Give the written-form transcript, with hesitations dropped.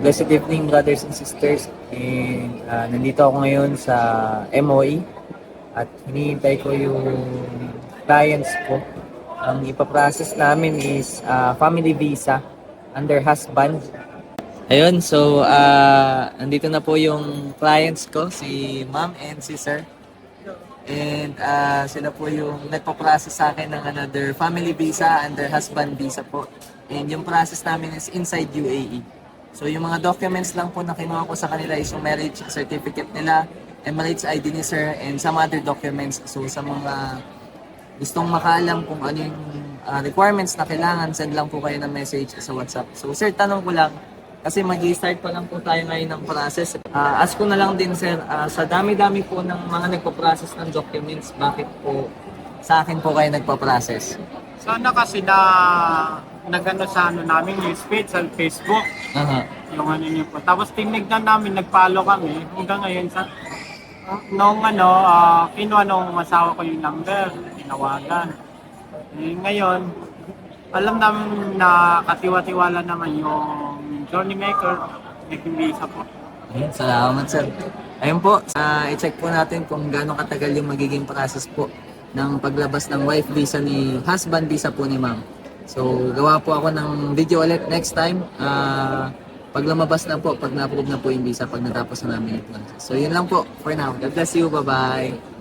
Blessed evening, brothers and sisters. And nandito ako ngayon sa MOE at hinihintay ko yung clients ko. Ang ipaprocess namin is family visa under husband. Ayun, so nandito na po yung clients ko, si ma'am and si sir. And sila po yung nagpa-process sa akin ng another family visa under husband visa po. And yung process namin is inside UAE. So yung mga documents lang po na kinuha ko sa kanila is yung marriage certificate nila, marriage ID ni sir, and some other documents. So sa mga gustong makaalam kung ano yung requirements na kailangan, send lang po kayo ng message sa WhatsApp. So sir, tanong ko lang, kasi mag-i-start pa lang po tayo ngayon ng process. Ask ko na lang din sir, sa dami-dami po ng mga nagpo-process ng documents, bakit po sa akin po kayo nagpo-process? Sana kasi nagano sa ano namin yung page sa Facebook. Aha. Yung ano niyo po. Tapos tinignan namin, nag-follow kami. Hanggang ngayon sa kinuha nung asawa ko yung number, tinawagan. Ngayon, alam namin na katiwa-tiwala naman yung journey maker, making visa po. Ayun, salamat sir. Ayun po, i-check po natin kung gaano katagal yung magiging process po ng paglabas ng wife visa ni husband visa po ni ma'am. So, gawa po ako ng video ulit next time. Pag lumabas na po, pag na-approve na po yung visa, pag natapos na namin yung process. So, yun lang po for now. God bless you. Bye-bye.